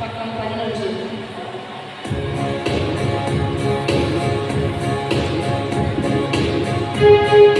பக்கம் 11. Thank you.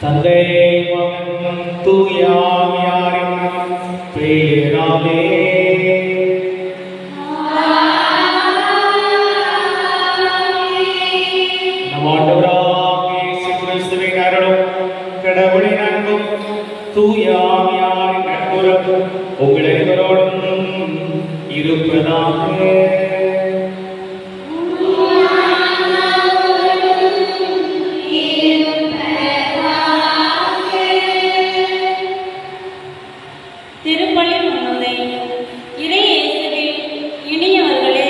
தந்தை மகன் தூய ஆவியாரின் பெயராலே நம் ஆண்டவராகிய இயேசு கிறிஸ்துவின் அருளும் கடவுளின் அன்பும் தூய ஆவியாரின் நட்புறவும் உங்கள் அனைவரோடும் இருப்பதாக. திருப்பலி முன்னுரை. இறை இயேசுவில் இனியவர்களே,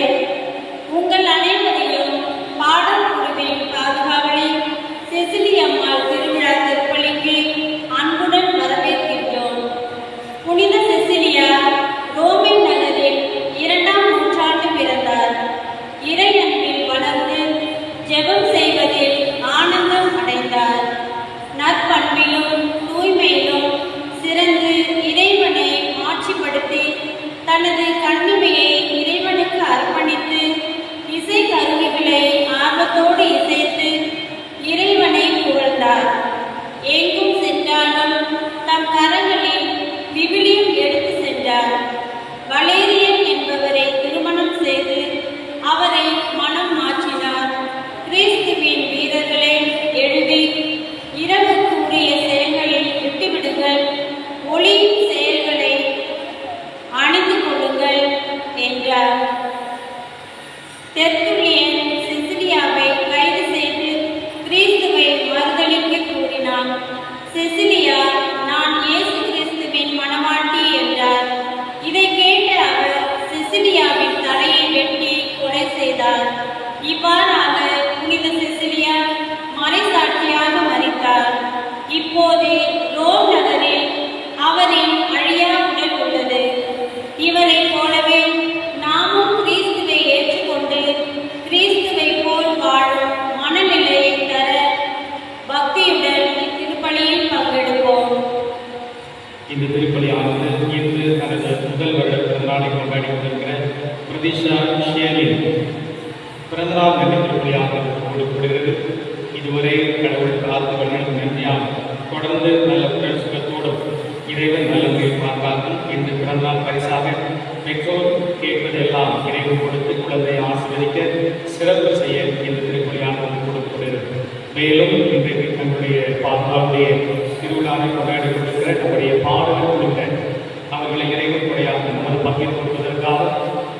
உங்கள் அனைவரையும் பாடல் குழுவின் பாதுகாவலி செசிலி அம்மாள் திருவிழா திருப்பலிக்கு அன்புடன் வரவேற்கின்றோம். புனித செசிலியா ரோமின் நகரில் 2ஆம் நூற்றாண்டு பிறந்தார். இறை அன்பில் வளர்ந்து ஜெபம் செய்வதில் ஆனந்தம் அடைந்தார். நற்பண்பிலும் தூய்மையிலும் சிறந்து இறைவனை ஆட்சிப்படுத்தி தனது கண்ணிமையை இறைவனுக்கு அர்ப்பணித்து இசை கருவிகளை ஆர்வத்தோடு இசைத்து இறைவனை புகழ்ந்தார். எங்கும் சென்றாலும் தம் கரங்களில் விவிலியம் எடுத்து சென்றார். வலேரியன் என்பவரை திருமணம் செய்து அவரை மனம் மாற்றினார். கிறிஸ்துவின் வீரர்களே, எழுதி இரவுக்கு உரிய செயல்களில் விட்டுவிடுங்கள், ஒளி செயல்களை அணிந்து கொள்ளுங்கள் என்றார். தெர்த்துல்லியன் செசிலியாவை கைது செய்து கிறிஸ்துவை மறுதலிக்க கூறினான். செசிலியா, நான் இயேசு கிறிஸ்துவின் மணவாட்டி என்றார். இதை கேட்ட அவர் செசிலியாவின் தலையை வெட்டி கொலை செய்தார். இவ்வாறாக புனித செசிலியா மறைசாட்சியாக மரித்தார். இப்போது ரோம் நகரில் அவரின் அழியா உடல் உள்ளது. இவரை போலவே நாமும் கிறிஸ்துவை ஏற்றுக்கொண்டு கிறிஸ்துவை போல் வாழும் மனநிலையை தர பக்தியுடன் இத்திருப்பலியில் பங்கெடுப்போம். இந்த திருப்பலியானது இன்று தனது முதல் வருட பிறந்தநாளை கொண்டாடி கொண்டிருக்கிற பிரதிஷா ஷியலின் பிறந்தநாள் நன்றி திருப்பலியாக கொடுக்கப்படுகிறது. இதுவரை கடவுள் காத்து வழிநடத்தும் நன்றியாக தொடர்ந்து நல்ல உடல் சுகத்தோடும் இறைவன் நல்ல முறையில் பார்த்தார்கள். இன்று பிறந்தநாள் பரிசாக பெற்றோர் கேட்பதெல்லாம் இறைவன் கொடுத்து குழந்தையை ஆசீர்வதிக்க சிறப்பு செய்ய இந்த திருப்பலியானது கொடுக்கப்படுகிறது. மேலும் இன்றைக்கு தன்னுடைய பாதுகாப்புடைய திருவிழாவை கொண்டாடி கொண்டிருக்கிற நம்முடைய பாடல் குழுவினர் அவர்களை இறைவன் கொடையாக நமது பகிர்ந்து கொடுப்பதற்காக,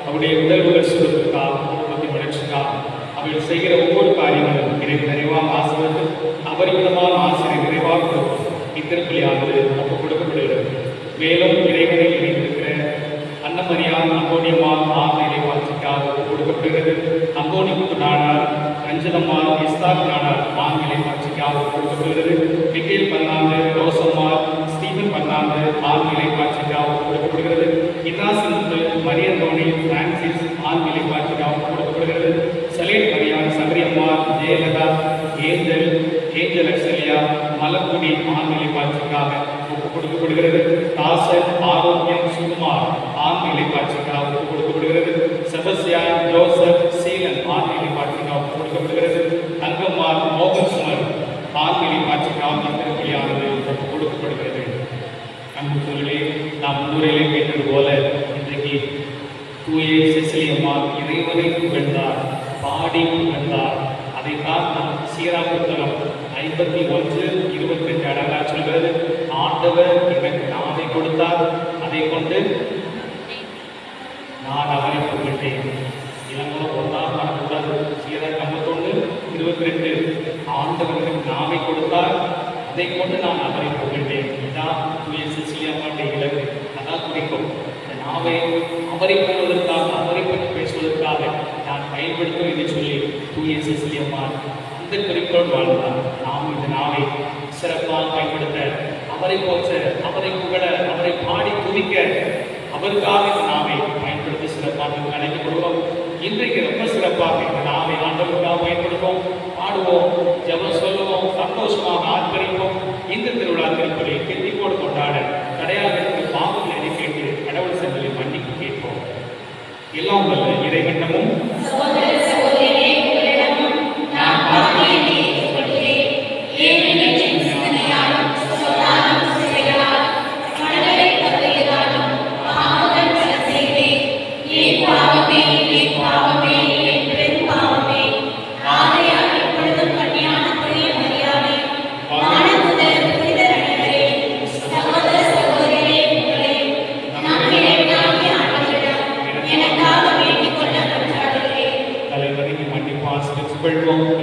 அவருடைய உடல் உடல் சுகத்திற்காக, குடும்பத்தின் வளர்ச்சிக்காக அவர்கள் செய்கிற ஒவ்வொரு காரியங்களும் இறைவன் நிறைவாக ஆசீர்வதித்து அபரிமிதமான ஆசிரியர் நிறைவாக கொடுக்கும் இத்திருப்பலியானது ஒப்புக் கொடுக்கப்படுகிறது. மேலும் இறைவனை இணைந்திருக்கிற அன்னமரியான் அங்கோனியம்மாள் ஆண்நிலை வாழ்ச்சிக்காக ஒப்புக் கொடுக்கப்படுகிறது. அங்கோனிமுத்து நாடார், ரஞ்சனம்மாள், இஸ்தாக் நாடார் ஆண்நிலை வாழ்ச்சிக்காக ஒப்புக் கொடுக்கப்படுகிறது. மிக்கேல் பர்னாந்து, ரோசம்மாள், ஸ்டீபன் பர்னாந்து ஆண்நிலை வாழ்ச்சிக்காக ஒப்புக் கொடுக்கப்படுகிறது. இன்னாசிமுத்து, மரியந்தோனி, பிரான்சிஸ் ஆண்நிலை வாழ்ச்சிக்காக ஒப்புக் கொடுக்கப்படுகிறது. சலேட் மரியான், சபரியம்மாள், ஜெயலதா, ஏஞ்சல் அக்சலியா, மலக்குடி ஆண்நிலை வாழ்ச்சிக்காக ஒப்புக் கொடுக்கப்படுகிறது. தாசன், ஆரோக்கியம், சுகுமார் ஆண்நிலை வாழ்ச்சிக்காக ஒப்புக் கொடுக்கப்படுகிறது. செபஸ்டியான், ஜோசப், சீலன் ஆண்நிலை வாழ்ச்சிக்காக ஒப்புக் கொடுக்கப்படுகிறது. தங்கம்மாள், மோகன்குமார் ஆண்நிலை வாழ்ச்சிக்காக திருப்பலியானது ஒப்புக் கொடுக்கப்படுகிறது. அன்புகளே, நாம் முன்னுரையிலே கேட்டது போல இன்றைக்கு தூய செசிலி அம்மாள் இறைவனை புகழ்ந்தார், பாடி புகழ்ந்தார். அதைத்தான் நாம் சீராக்குத்தலம் 51:22 அழகா சொல்கிறது. ஆண்டவர் எனக்கு நாவை கொடுத்தார், அதை கொண்டு நான் அவரை புகழ்ந்தேன். இளங்குளம் ஒன்றாக வரக்கூடாது. சீரா 51:22 ஆண்டவர் எனக்கு நாவை கொடுத்தார், அதை கொண்டு நான் அவரை புகழ்ந்தேன். இதான் தூய செசிலி அம்மாளுடைய இலக்கு. அதான் குறிக்கும். இந்த நாவை அவரை போவதற்காக, அவரை பற்றி பேசுவதற்காக நான் பயன்படுத்தும் என்று சொல்லி தூய செசிலி அம்மாள் அந்த குறிக்கோள் வாழ்ந்தார். நாம் இந்த நாவை சிறப்பாக பயன்படுத்த, அவரை போற்ற, அவரை புகழ, அவரை பாடி துதிக்க, அவருக்காக இந்த நாவை பயன்படுத்தி சிறப்பாக அழைக்கப்படுவோம். இன்றைக்கு ரொம்ப சிறப்பாக இந்த நாவை ஆண்டவருக்காக பயன்படுத்துவோம், பாடுவோம், ஜெபம் சொல்லுவோம், சந்தோஷமாக ஆர்ப்பரிப்போம். இந்த திருவிழா திருப்பலியை கெட்டிக்கோடு கொண்டாட தடையாக இருக்கிற பாவங்களை கேட்டு கடவுள் செல்வதை மன்னிப்பு கேட்போம். எல்லாம் வல்ல இறைவனமும்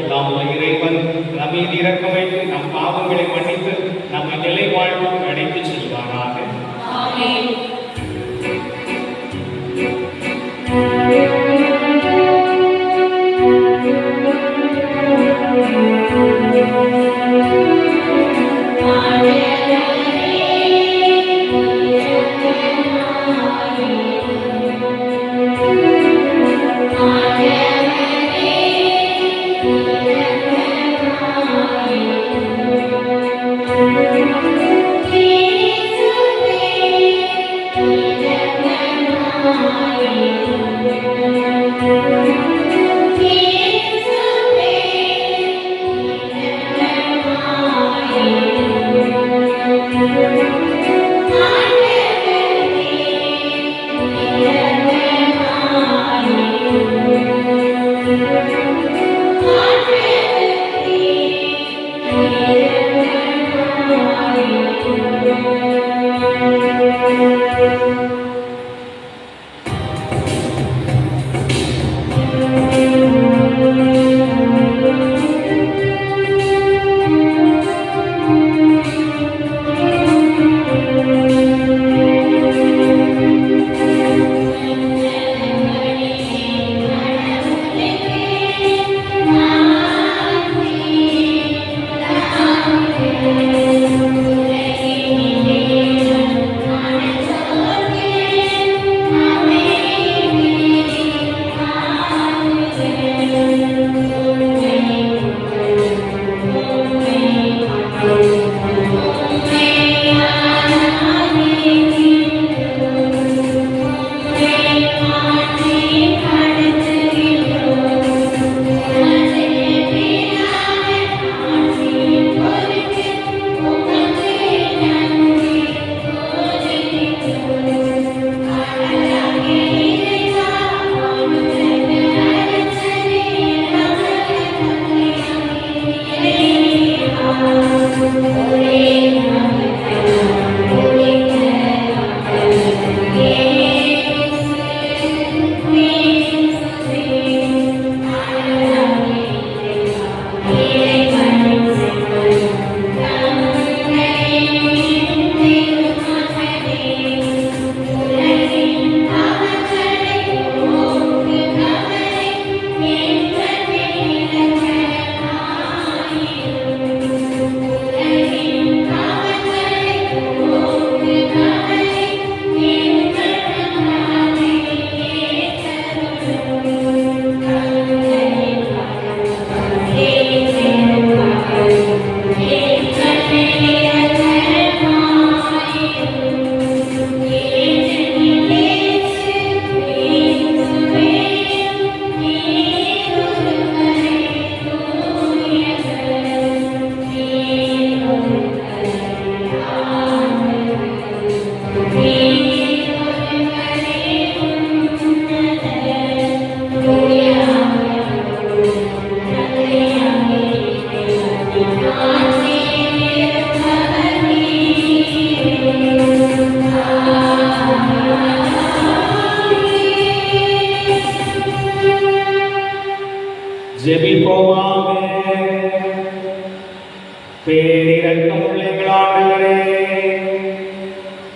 எல்லாம் இறைவன் நம்மீது இரக்கம் வைத்து நம் பாவங்களை மன்னித்து நம்மை நிலை வாழ்வுக்கு அழைத்து செல்வாராக.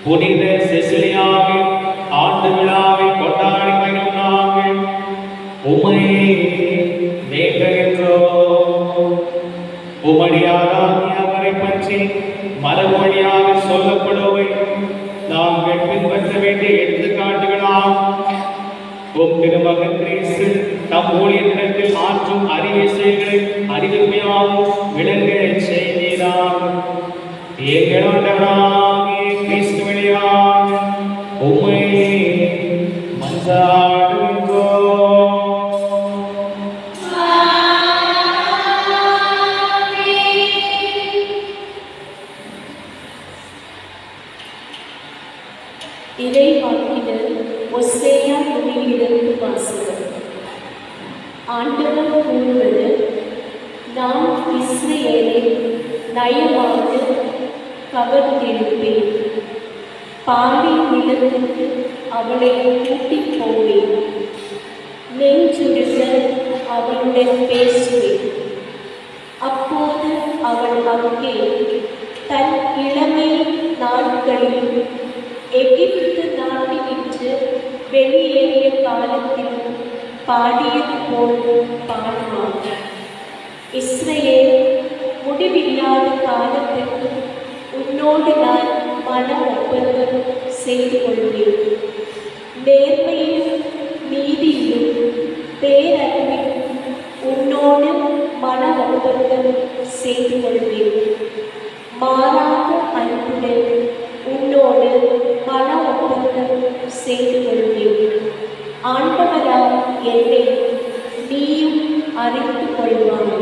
புனித செசிலியாவின் ஆண்டு விழாவை கொண்டாடி மகிழும் நாங்கள் உம்மை வேண்டுகின்றோம். உமடியாராகிய அவரை பற்றி மரமொழியாக சொல்லப்படுவை நாங்கள் பின்பற்ற வேண்டிய எடுத்துக்காட்டுகளாம். உம் திருமகன் கிறிஸ்து தம் ஊழியத்தில் ஆற்றும் அரிய செயல்களை அறிவிப்பையாகவும் விளங்க செய்தி வழியாக எங்கள் ஆண்டவராகிய கிறிஸ்து வழியாக உம்மை மன்றாடுகின்றோம். இறைவாக்கினர் ஒசேயா நூலிலிருந்து வாசகம். ஆண்டவர் கூறுவது, நான் இஸ்ரவேலை நயமாக கவர்ந்திருப்பேன், பாலை நிலத்துக்கு அவளை கூட்டிப் போவேன், நெஞ்சுருக அவளுடன் பேசுவேன். அப்போது அவள் அங்கே தன் இளமை நாட்களில் எகிப்து நாட்டினின்று வெளியேறிய காலத்தில் பாடியது போல் பாடுவார். இஸ்ரவேல், முடிவில்லாத காலத்திற்கு உன்னோடு நான் மன ஒப்பந்தம் செய்து கொள்வேன். நேர்மையிலும் நீதியிலும் பேரன்பிலும் உன்னோடு மன ஒப்பந்தம் செய்து கொள்வேன். மாறாத அன்புடன் உன்னோடு மன ஒப்பந்தம் செய்து கொள்வேன். ஆண்டவரால் என்னை நீயும் அறிந்து கொள்வாய்.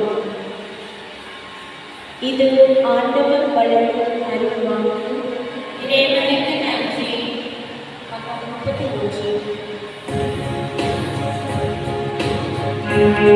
இது ஆண்டவர் வழங்கும் அருள்வாக்கு. இறைவனுக்கு நன்றி. เ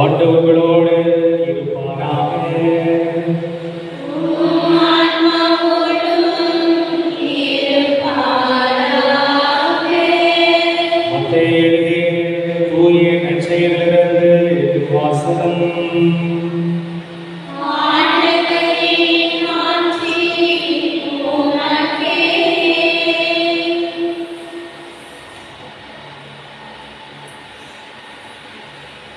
ஆண்டவர்களோடு இருப்பாராக. மத்தேயு எழுதிய தூய நற்செய்தியிலிருந்து வாசகம்.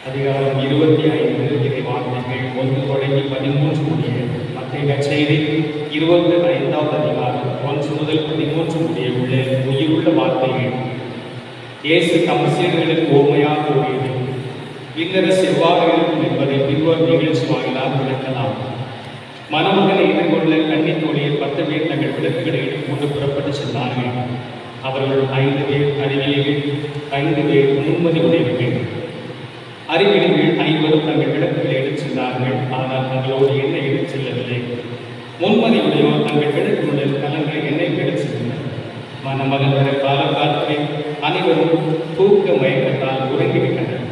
அதிகாரம் 25 இறைவார்த்தைகள் 1 தொடங்கி 13 முடிய. மத்தேயு நற்செய்தி 25வது அதிகாரம் 1 முதல் 13 முடிய உள்ள உயிருள்ள வார்த்தைகள். இயேசு தம் சீடர்களுக்கு ஓமையாக கூறியது விண்ணரசு எவ்வாறு இருக்கும் என்பதை பின்வரும் நிகழ்ச்சி வாயிலாக விளக்கலாம். மணமகனை எதிர்கொள்ள கன்னித்தோழியை 10 பேர் தங்கள் விளக்குகளை எடுத்துக்கொண்டு புறப்பட்டு சென்றார்கள். அவர்கள் 5 பேர் அறிவியலில், 5 பேர் முன்மதி உடையவர்கள். அறிவியலில் 50 தங்கள் விளக்குகளை எடுத்து சென்றார்கள். ஆனால் தங்களோடு எண்ணெய் எடுத்து செல்லவில்லை. முன்மதி உடையோர் தங்கள் விளக்குடன் கலங்களை எண்ணெய் எடுத்து சென்றனர். மணமகன் வர காலகாலத்தில் அனைவரும் தூக்க மயக்கத்தால் உறங்கிவிட்டனர்.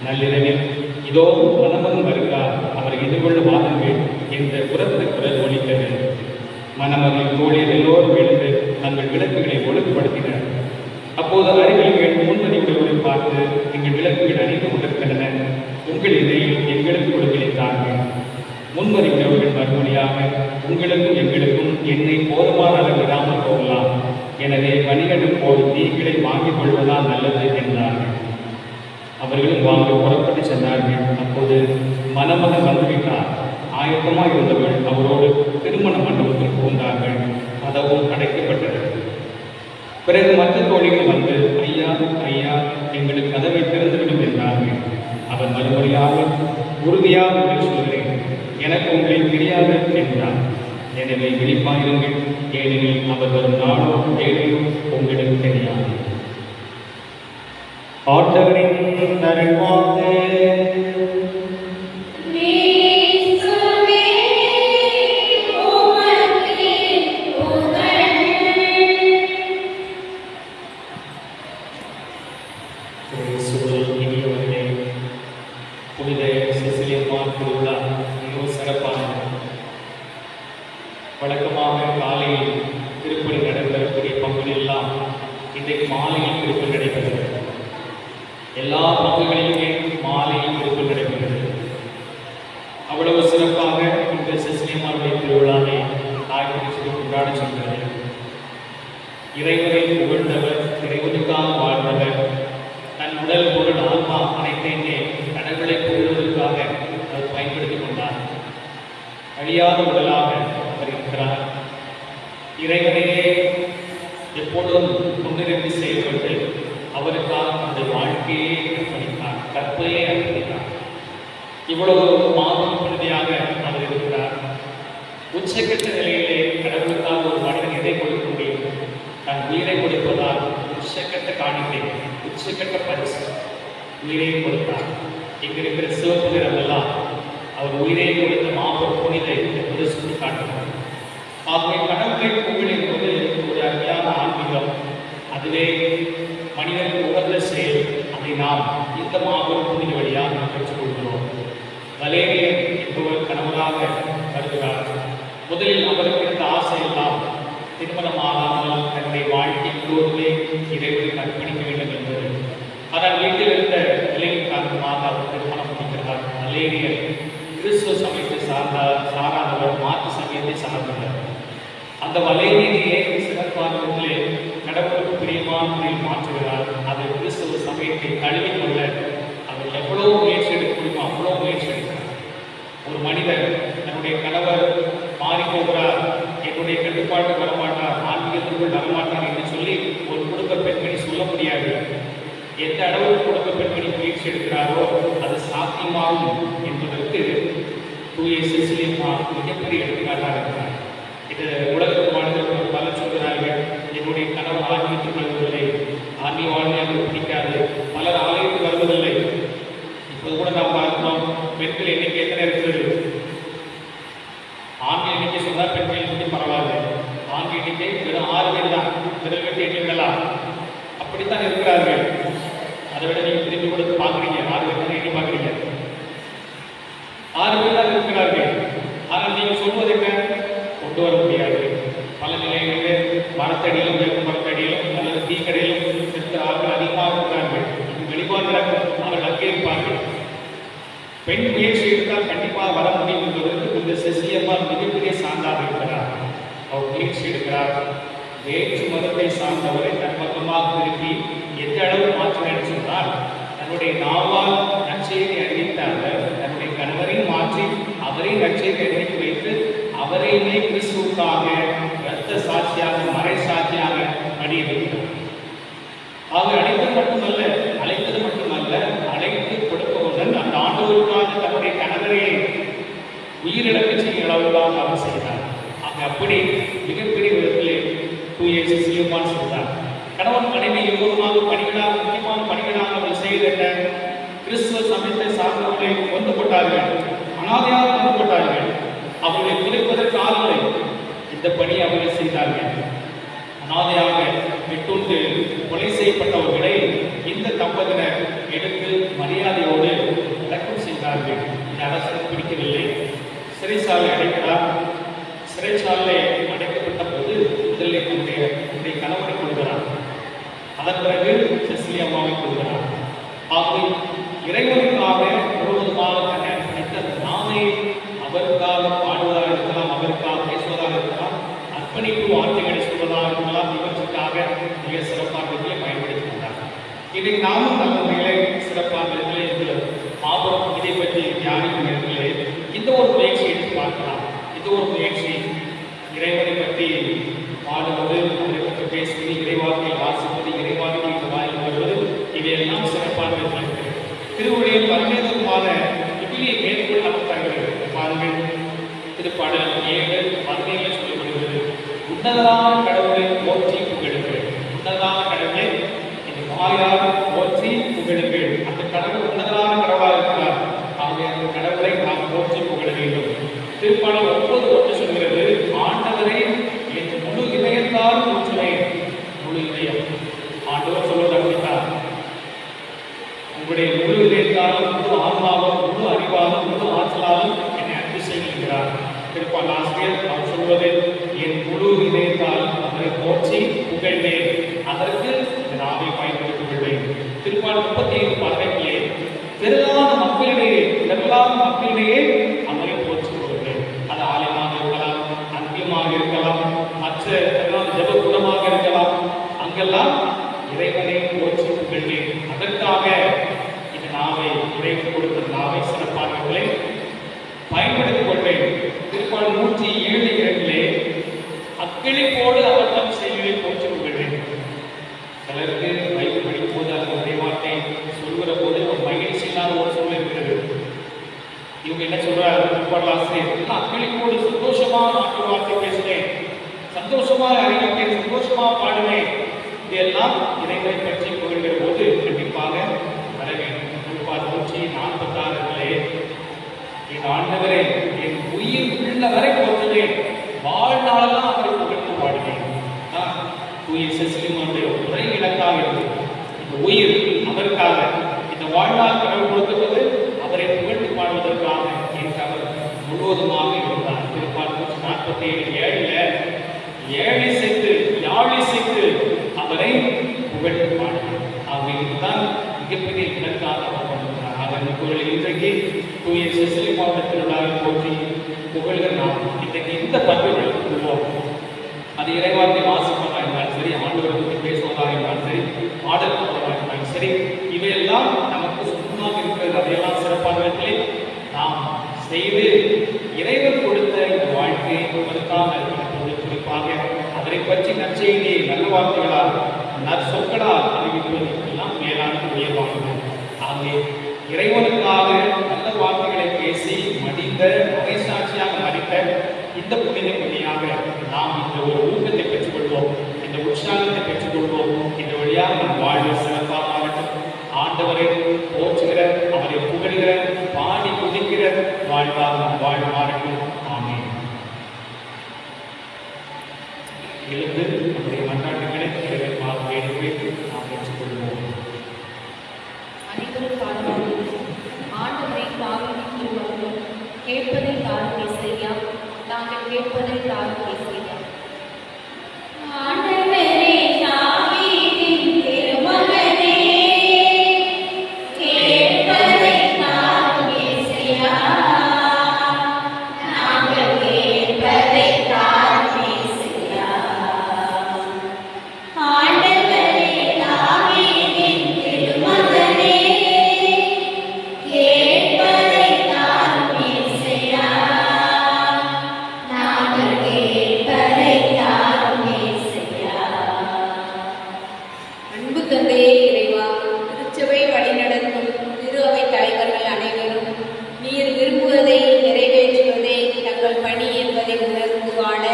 நள்ளிரவில் இதோ மணமகன் வருகிறார், அவரை எதிர்கொள்ள வாருங்கள் என்ற உரத்த குரல் ஒலித்தது. மணமகன் தோழியர் எல்லோரும் எழுந்து தங்கள் விளக்குகளை ஒழுங்குபடுத்தினர். அப்போது அறிவியல்கள் முன்மதி உடையோரை பார்த்து, எங்கள் விளக்குகள் அணிந்து கொண்டிருக்கின்றன, உங்கள் எண்ணெயில் எங்களுக்கு கொடுக்கிறார்கள். முன்மதி உடையவர்கள் மறுமொழியாக, உங்களுக்கும் எங்களுக்கும் எண்ணெய் போதுமான அளவு இராமல் போகலாம். எனவே வணிகர்கள் போய் தீகளை வாங்கிக் கொள்வதால் நல்லது என்றார்கள். அவர்களும் வாங்க புறப்பட்டு சென்றார்கள். அப்போது மணமகன் வந்துவிட்டார். ஆயத்தமாக இருந்தவர்கள் அவரோடு திருமண மண்டபத்தில் புகுந்தார்கள். கதவும் அடைக்கப்பட்டது. பிறகு மற்ற தோழிகள் வந்து, ஐயா ஐயா, எங்களுக்கு கதவை திறந்துவிடும் என்றார்கள். அவர் மறுமொழியாக, உறுதியாக உங்களை சொல்கிறேன், எனக்கு உங்களை தெரியாது என்றார். எனவே விழிப்பாயிருங்கள், ஏனெனில் அவர் வரும் நாளோ வேலையோ உங்களுக்கு தெரியாது. ஆண்டவரின் நல்வாழ்த்து. புனித செசிலியம்மா திருவிழா மிகவும் சிறப்பானது. வழக்கமாக காலையில் திருப்பலி நடைபெறக்கூடிய பங்குகளெல்லாம் இன்றைக்கு மாலையில் திருப்பலி நடைபெறுகிறது. எல்லா பங்குகளிலுமே மாலையில் திருப்பலி நடைபெறுகிறது. அவ்வளவு சிறப்பாக இந்த செசிலியம்மாவுடைய திருவிழாவை தாய்மொழி கொண்டாடி சென்றது. இறைவரை புகழ்ந்தவர், இறைவனுடைய அவருக்காக தன்னுடைய வாழ்க்கையை அர்ப்பணித்தார், கற்பையை அர்ப்பணித்தார். இவ்வளவு மாபெரும் பிரதியாக அவர் இருக்கிறார். உச்சக்கட்ட நிலையிலே கடவுளுக்காக ஒரு மனிதன் எதை கொடுக்க முடியும்? தன் உயிரை கொடுப்பதால் உச்சக்கட்ட காணிக்கை, உச்சக்கட்ட பரிசு உயிரை கொடுத்தார். இங்க இருக்கிற சிவப்பு நிறமெல்லாம் அவர் உயிரை கொடுத்த மாபெரும் புனிதை என்பது சுட்டி காட்டுகிறார். ஆகவே கடவுளை கும்பிடு என்பது ஒரு அருமையான ஆன்மீகம். அதுவே மனிதனுக்கு உகந்த செயல். அதை நாம் இந்த மாபெரும் புனித வழியாக நாம் பெற்றுக்கொள்கிறோம். வலேரியன் என்பவர் கணவராக வருகிறார். முதலில் அவருக்கு இருந்த ஆசையெல்லாம் திருமணமாகாமல் தன்னுடைய வாழ்க்கை முழுவதுமே இறைவனுக்கு அர்ப்பணிக்க வேண்டும் என்பது. ஆனால் வீட்டில் இருந்த நிலையின் காரணமாக அவர் திருமணம் முடிக்கிறார். வலேரியன் கிறிஸ்துவ சமயத்தை சாராதவர், மாற்று சமயத்தை சார்ந்தவர். அந்த வலேரியனையே சிறப்பானவர்களே கடவுளுக்கு பிரியமான முறையில் மாற்றுகிறார். அதை கிறிஸ்துவ சமயத்தை தழுவிக்கொள்ள அவர் எவ்வளவு முயற்சி எடுக்க முடியுமோ அவ்வளவு முயற்சி எடுக்கிறார். ஒரு மனிதர் தன்னுடைய கணவர் மாறி போகிறார், என்னுடைய கட்டுப்பாட்டு வரமாட்டார், ஆன்மீகத்திற்குள் வரமாட்டார் என்று சொல்லி ஒரு குடும்ப பெண்மணி சொல்ல முடியாது. எந்த அளவுக்கு குடும்ப பெண்மணி முயற்சி எடுக்கிறாரோ அது சாத்தியமாகும் என்பதற்கு தூய சிசிலியம்மா மிகப்பெரிய எடுத்துக்காட்டாக இருக்கிறார். இது உலகத்து வாழ்ந்தவர்கள் பலர் சொல்கிறார்கள், என்னுடைய கணவர் ஆன்மீகத்துக்கு வருவதில்லை, ஆன்மீக வாழ்க்கை பிடிக்காது, பலர் ஆலயத்துக்கு வருவதில்லை. இப்போது கூட நாம் பார்க்கிறோம், பெண்கள் எண்ணிக்கை எத்தனை இருக்கிறது? ஆண்கள் எண்ணிக்கை சொன்னால் பெண்கள் எண்ணிக்கை பரவாயில்லை. ஆண்கள் எண்ணிக்கை வெறும் 6 பேர் தான். விரல் வெட்டி எண்ணிவிடலாம். அப்படித்தான் இருக்கிறார்கள். அதை விட நீங்கள் திரும்பி கொடுத்து பார்க்குறீங்க, 6 பேர் தான் எண்ணி பார்க்குறீங்க. 6 பேர் தான் இருக்கிறார்கள். ஆனால் நீங்கள் சொல்வது என்ன? கொண்டு வர முடியாது. பல நிலைகளிலே மரத்தடியிலும் வேறு மரத்தடியிலும் அல்லது டீக்கடையிலும் இருக்கிற ஆட்கள் அதிகமாக இருக்கிறார்கள். வெளிப்பாடுறாங்க, அவர்கள் அங்கே இருப்பார்கள். பெண் முயற்சி எடுத்தால் கண்டிப்பாக வர முடியும் என்பதற்கு இந்த சிசிலியம்மா மிகப்பெரிய சான்றாக இருக்கிறார். அவர் முயற்சி எடுக்கிறார். வேற்று மதத்தை சார்ந்தவரை தன் பக்கமாக திருப்பி எந்த அளவு மாற்றினார் சொன்னால், தன்னுடைய நாவால் நற்செய்தி அறிவித்த அவர் தன்னுடைய கணவரையும் மாற்றி அவரையும் நற்செய்தி அறிவித்து வைத்து அவரையுமே கிறிஸ்துவுக்காக இரத்த சாட்சியாக, மறை சாட்சியாக அடிய வைத்தார். அவர் அழைத்தது மட்டுமல்ல, அழைத்து கொடுப்பவுடன் அந்த ஆண்டவருக்காக தன்னுடைய கணவரை உயிரிழக்க செய்யும் அளவுக்காக அவர் செய்தார். அப்படி மிகப்பெரிய விதத்திலே தூய சிசிலியம்மான் செய்தார். கணவன் மனைவி எப்போதுமாக பணிகளாக, முக்கியமான பணிகளாக அவர்கள் செய்த கிறிஸ்துவ சமயத்தை சார்ந்தவர்களை கொண்டு போட்டார்கள், அனாதையாக கொண்டு போட்டார்கள். அவர்களை புதைப்பதற்கு ஆளுநரை இந்த பணி அவர்கள் செய்தார்கள். அனாதையாக விட்டுண்டு கொலை செய்யப்பட்டவர்களை இந்த தம்பதியினர் எடுத்து மரியாதையோடு அடக்கம் செய்தார்கள். இந்த அரசு பிடிக்கவில்லை, சிறைச்சாலை அடைக்கிறார். சிறைச்சாலை அடைக்கப்பட்ட போது முதலில் தன்னுடைய கணவனை கொள்கிறார். அதன் பிறகு சிசிலியம்மாவை கொள்கிறார். ஆகவே இறைவனுக்காக முழுவதுமாக தன்னை அர்ப்பணித்த நாமே அவருக்காக பாடுவதாக இருக்கலாம், அவருக்காக பேசுவதாக இருக்கலாம், அர்ப்பணிப்பு வார்த்தைகளை சொல்வதாக இருக்கலாம், இவற்றுக்காக மிக சிறப்பான விதத்திலே பயன்படுத்தி கொண்டார். இதை நாமும் நல்ல முறையிலே சிறப்பான விதத்திலே இந்த மாபெரும் இதை பற்றி தியானிக்கும் நேரத்திலே இந்த ஒரு முயற்சி எடுத்து பார்க்கலாம். இந்த ஒரு முயற்சி இறைவனை பற்றி பாடுவது, அவரை பற்றி பேசுவது, இறைவாக்கியை வாசிப்பது, இறைவாக்கியை வாயில் வருவது, இவையெல்லாம் சிறப்பான விதத்தில் இருக்கிறது. திருவள்ளுவர் பரிமேதமான விபிலிய மேற்கொள் நமக்கு தருகிறது. பாருங்கள், திருப்பாடல் 7:17 சொல்லப்படுகிறது, உன்னதமான கடவுளை போற்றி புகழுங்கள். உன்னதமான கடவுளை இந்த வாயால் போற்றி புகழுங்கள். அந்த கடவுள் உன்னதமான கடவுளாக இருக்கிறார். ஆகவே அந்த கடவுளை நாம் போற்றி புகழ வேண்டும். திருப்பாடல் 9:1 சொல்கிறது, ஆண்டவரை என் முழு இதயத்தால் போற்றுவேன். முழு இதயம் ஆண்டவர் சொல்வது அப்படித்தான். உங்களுடைய முழு இதயத்தாலும், முழு ஆன்மாவும், முழு அறிவாலும், முழு ஆற்றலாலும் என்னை அன்பு செய்கிறார். திருப்பால் ஆசிரியர் அவர் சொல்வது, என் முழு இதயத்தால் அவரை போற்றி புகழ்வேன். அதற்கு இந்த நாவை பயன்படுத்திக் கொள்வேன். திருப்பால் 35:18 திரளான மக்களிடையே அவரை போற்றி கொள்வேன். அது ஆலயமாக பாடல் ஆசிரியர் நான் கிளிக்கூடு சந்தோஷமா ஆண்டு வார்த்தை பேசினேன், சந்தோஷமா அறிவித்தேன், சந்தோஷமா பாடுவேன். இதெல்லாம் இறைவனை பற்றி புகழ்கிற போது கண்டிப்பாக வர வேண்டும். 146 என் ஆண்டவரே என் உயிர் உள்ள வரை போற்றுவேன், வாழ்நாளெல்லாம் அவரை புகழ்ந்து பாடுவேன். தூய செசிலிமாவுடைய ஒரே இலக்காக இருந்தது இந்த உயிர் அவருக்காக, இந்த வாழ்நாள் கடவுள் கொடுத்தபோது அவரை புகழ்ந்து பாடுவதற்காக என்று அவர் முழுவதுமாக இருந்தார். திருப்பால் 147 ஏழை செய்து யாழை செய்து அவரை புகழ்ந்து பாடினார். ஆகவே இதுதான் மிகப்பெரிய இலக்காக அவர் கொண்டிருந்தார். அதன் பொருள் இன்றைக்கு தூய செசிலிமாவுடைய திருவிழாவை போற்றி புகழ்கிற நாம் இன்றைக்கு இந்த பண்புகள் கொள்வோம். அது இறைவார்த்தை வாசிப்பதாக இருந்தாலும் சரி, ஆண்டவரை பற்றி பேசுவதாக இருந்தாலும் சரி, பாடல் போவதாக இருந்தாலும் சரி, இவையெல்லாம் நமக்கு சுத்தமாக இருக்கிறது. அதையெல்லாம் சிறப்பான விதத்திலே நாம் செய்து இறைவன் கொடுத்த இந்த வாழ்க்கையை அவருக்காக அர்ப்பணிப்பது, குறிப்பாக அவரை பற்றி நற்செய்தியை நல்ல வார்த்தைகளால் நற்சொற்களால் அறிவிப்பது எல்லாம் மேலான உயர்வானது. ஆகவே இறைவனுக்காக நல்ல வார்த்தைகளை பேசி மடிந்த மறைசாட்சியாக மறித்த இந்த புனித பணியாக நாம் இந்த ஒரு ஊக்கத்தை பெற்றுக்கொள்வோம், இந்த உற்சாகத்தை பெற்றுக்கொள்வோம். இந்த வழியாக நம் வாழ்வு சிறப்பாக ஆகட்டும். ஆண்டவரை போற்றுகிற, அவரை புகழ்கிற, பாடி குதிக்கிற வாழ்வாக நம் வாழ்வு மாறட்டும். ஆமென். எழுந்து நம்முடைய மன்றாட்டுகளை இறைவனுக்காக வேண்டி வைத்து நாம் பெற்றுக்கொள்வோம். அனைவரும் பாடுவார்கள். ஆண்டவரை தாவின் திருமகன் கேட்பதை தாரும் இசையா, நாங்கள் கேட்பதை தாரும் இசையா. ஆண்டவரே தாவீதின் திருமகனே, கேட்பதை தாரும் இசையா, நாங்கள் கேட்பதை தாரும் இசையா. ஆண்டவரே தாவீதின் திருமகனே, கேட்பதை தாரும் இசையா, நாங்கள் கேட்பதை தாரும் இசையா. அன்பு தந்தையே இறைவா, திருச்சபை வழிநடத்தும் திரு அவை தலைவர்கள் அனைவரும் நீர் விரும்புவதை நிறைவேற்றுவதே தங்கள் பணி என்பதை உணர்ந்து வாழ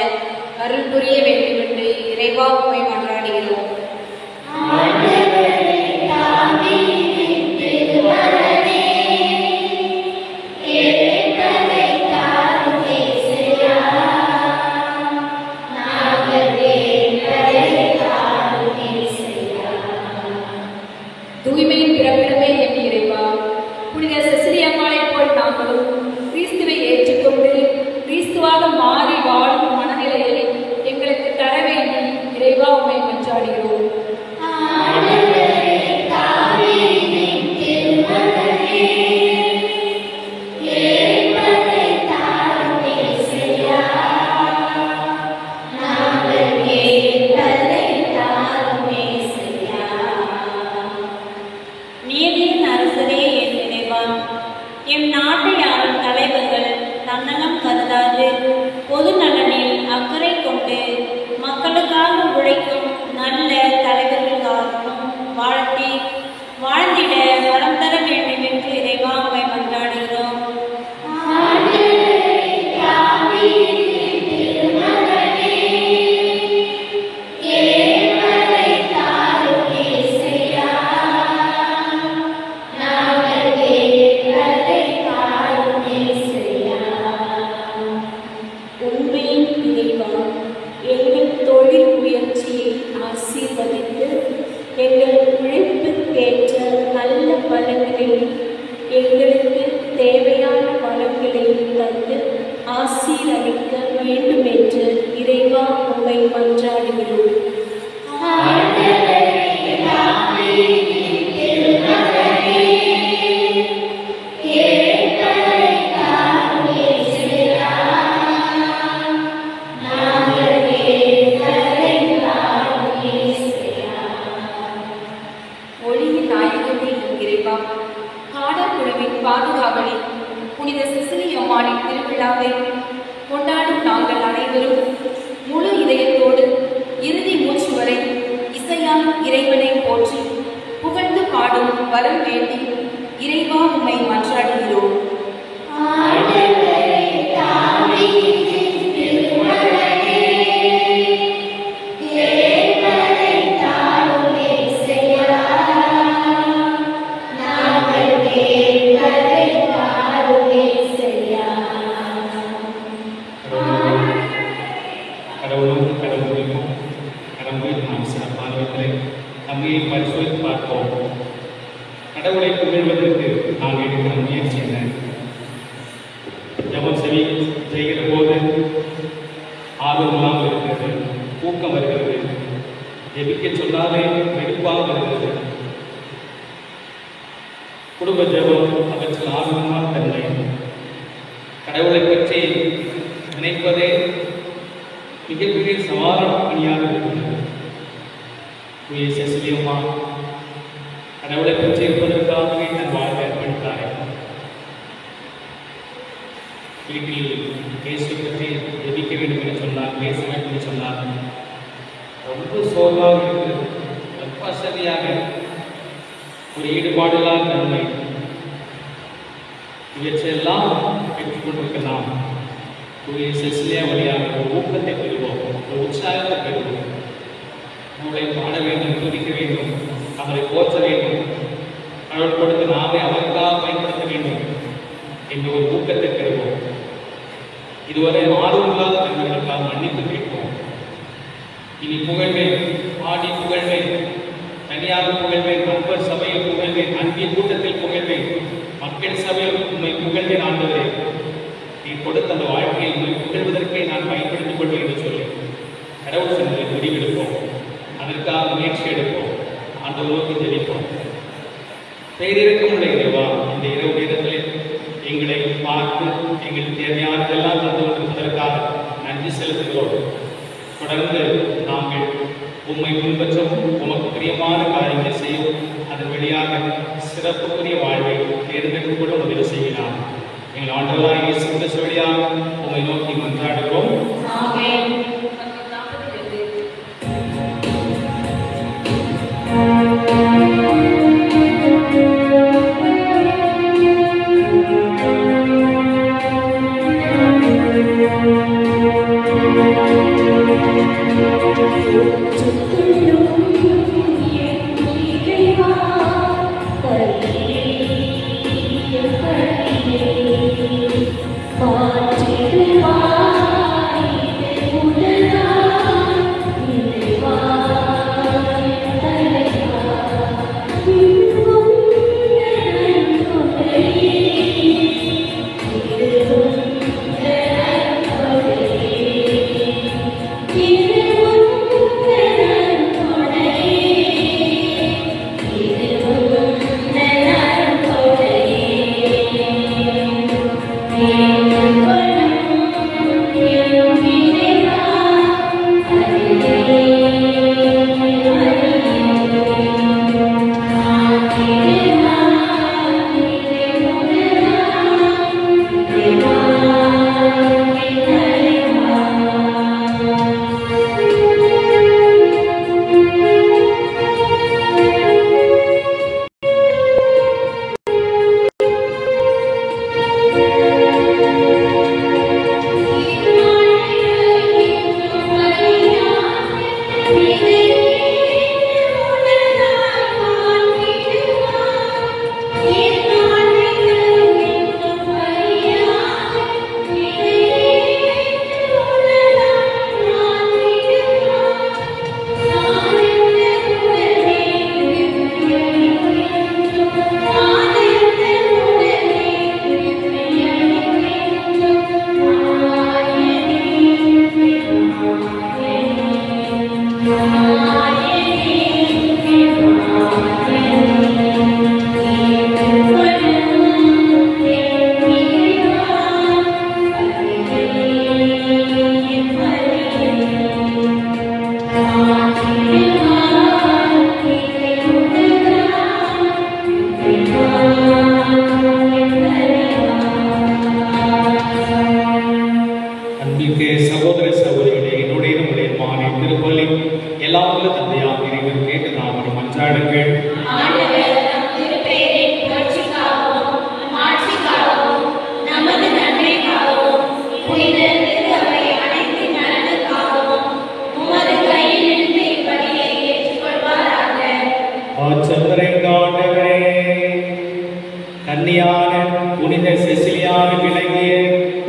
அருள் புரிய வேண்டுமென்று இறைவா உம்மை மன்றாடுகிறோம். ஆண்டவரே தாவீதின் திருமகனே, கேட்பதை தாரும் இசையா, நாங்கள் கேட்பதை தாரும் இசையா. தூய்மையின் பிறப்பிடமே என் இறைவா, புனித செசிலியம்மாளைப் போல் நாங்களும் கிறிஸ்துவை ஏற்றுக்கொண்டு கிறிஸ்துவாக மாறி வாழும் மனநிலையை எங்களுக்கு தர வேண்டும் இறைவா உம்மை மன்றாடுகிறோம். ஆண்டவரே தாவீதின் திருமகனே, கேட்பதை தாரும் இசையா, நாங்கள் கேட்பதை தாரும் இசையா. நீதியின் அரசரே என் இறைவா, எம் நாட்டை ஆளும் தலைவர்கள் தன்னலம் கருதாது பொது நலனில் அக்கறை கொண்டு மக்களுக்காக உழைக்கும் நல்ல தலைவர்களாகவும் வாழ்ந்திட வரம் தர வேண்டும் என்று இறைவா உம்மை மன்றாடுகிறோம். ஆண்டவரே தாவீதின் திருமகனே, கேட்பதை தாரும் இசையா, நாங்கள் கேட்பதை தாரும் இசையா. உண்மையின் இறைவா, எங்கள் தொழில் முயற்சியை ஆசீர்வதித்து எங்கள் உழைப்புக்கேற்ற நல்ல பலன்களையும் எங்களுக்கு தேவையான வளங்களையும் தந்து ஆசீர்வதிக்க வேண்டும் என்று இறைவா உம்மை மன்றாடுகிறோம். ஆண்டவரே தாவீதின் திருமகனே, கேட்பதை தாரும் இசையா, நாங்கள் கேட்பதை தாரும் இசையா. ஒளியின் நாயகமே என் இறைவா, காடக்குழுவின் பாதுகாவலில் புனித செசிலியம்மாளின் திருவிழாவை கொண்டாடும் நாங்கள் அனைவரும் முழு இதயத்தோடு இறுதி மூச்சு வரை இசையால் இறைவனை போற்றி புகழ்ந்து பாடும் வரம் வேண்டி இறைவா உம்மை மன்றாடுகிறோம். ஆண்டவரே பரிசோதித்து பார்ப்போம். கடவுளை புகழ்வதற்கு நாம் எடுக்கிற முயற்சி என்ன? ஜெபம் செய்கிற போது ஆர்வம் இல்லாமல் இருக்கிறது, ஊக்கம் வருகிறது, ஜெபிக்க சொன்னாலே வெறுப்பாக வருகிறது. குடும்ப ஜெபம் அவற்றில் ஆர்வமான தன்மை, கடவுளை பற்றி நினைப்பதே மிகப்பெரிய சவாலான பணியாக இருக்கிறது. செசிலியம்மா கடவுளை பற்றி இருப்பதற்காகவே தன் வாழ்வை அர்ப்பணித்தார். வீட்டில் இயேசு பற்றி ஜெபிக்க வேண்டும் என்று சொன்னார், பேச வேண்டும் என்று சொன்னார். ரொம்ப சோர்வாக இருக்கிறது, ரொம்ப அசதியாக, ஒரு ஈடுபாடில்லாத தன்மை. இவற்றையெல்லாம் பெற்றுக்கொண்டிருக்கலாம். செசிலியா வழியாக ஒரு ஊக்கத்தை பெறுவோம், ஒரு உற்சாகத்தை பெறுவோம். நம்மளை பாட வேண்டும், துதிக்க வேண்டும், அவரை போற்ற வேண்டும், கடவுள் கொடுத்து நாமே அவருக்காக பயன்படுத்த வேண்டும் என்ற ஒரு ஊக்கத்தை பெறுவோம். இதுவரை ஆர்வமில்லாத தன்மைகளுக்காக மன்னிப்பு கேட்போம். இனி புகழ்வேன், பாடி புகழ்வேன், தனியாக புகழ்வேன், நண்பர் சபையில் புகழ்வேன், அன்பிய கூட்டத்தில் புகழ்வேன், மக்கள் சபையில் உண்மை புகழ்வேன். ஆண்டவரே, நீ கொடுத்த அந்த வாழ்க்கையை உண்மை புகழ்வதற்கே நான் பயன்படுத்திக் கொள்வேன் என்று சொல்லி கடவுள் சன்னதியை முடிவெடுப்போம். அதற்காக முயற்சி எடுப்போம். ஆண்டவர் நோக்கி ஜெபிப்போம். பேரிரக்கம் உள்ள இறைவா, இந்த இரவு நேரங்களில் எங்களை பார்த்து எங்களுக்கு தேவையானதெல்லாம் தந்து கொண்டிருப்பதற்காக நன்றி செலுத்துகிறோம். தொடர்ந்து நாங்கள் உம்மை பின்பற்றும், உமக்கு பிரியமான காரியங்களை செய்யும், அதன் வழியாக சிறப்புக்குரிய வாழ்வை தேர்ந்தெடுத்து கூட உதவி செய்யலாம். எங்கள் ஆண்டவராகிய இயேசு கிறிஸ்து வழியாக உம்மை நோக்கி மன்றாடுகிறோம். ஆமென்.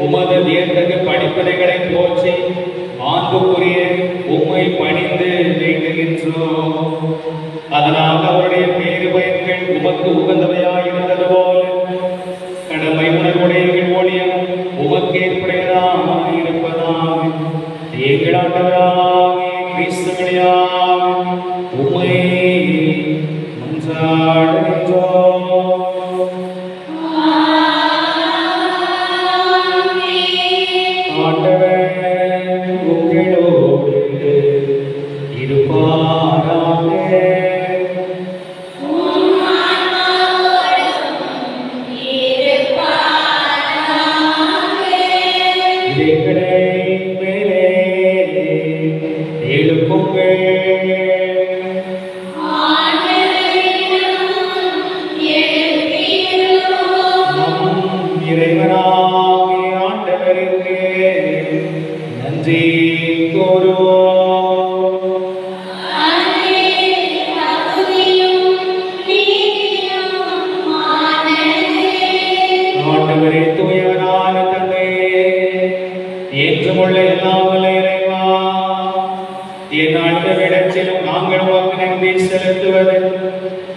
உமது வியத்தகு படிப்படைகளை போற்றி மாண்புக்குரிய உம்மை நோக்கி பணிந்து வேண்டுகின்றோம். அதனால் அவருடைய பேரு பயன்கள் உமக்கு உகந்தவையாயிருந்தது போல கடமை உணர்வுடைய ஊழியம் உமக்கு ஏற்புடையதாக இருப்பதாக எங்கள் ஆண்டவராகிய கிறிஸ்து வழியாக உம்மை மன்றாடுகின்றோம்.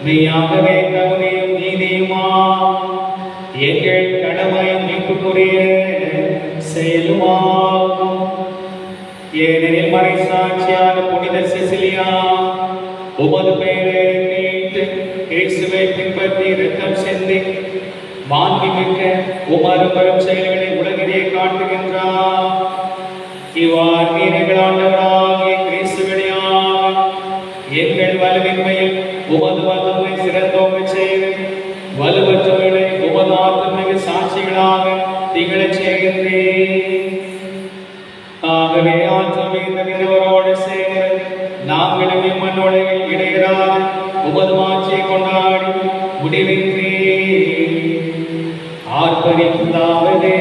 மெய்யாகவே தகுதியும் நீதியுமா எங்கள் கடமையும் மீட்புக்குரிய செயலுமாகும். ஏனெனில் மறைசாட்சியான புனித செசிலியா உமது பெயரை கேட்டு இயேசுவை பின்பற்றி இரத்தம் சிந்தி மாண்புமிக்க உமது பெரும் செயல்களை உலகிலே காட்டுகின்றார். இவ்வாறு எங்கள் ஆண்டவராகிய கிறிஸ்து வழியாக எங்கள் வலுவின்மையில் உமது வல்லமை சிறந்தோங்க செய்து வலுவற்றவர்களை உமது ஆத்மிக சாட்சிகளாக திகழச் செய்கின்றேன். ஆகவே ஆத்மீகரோடு சேர்ந்து நாங்களும் இம்மண்ணுலகில் இடையராக உமது ஆட்சியை கொண்டாடி முடிவின்றி ஆர்ப்பரித்தாவதே.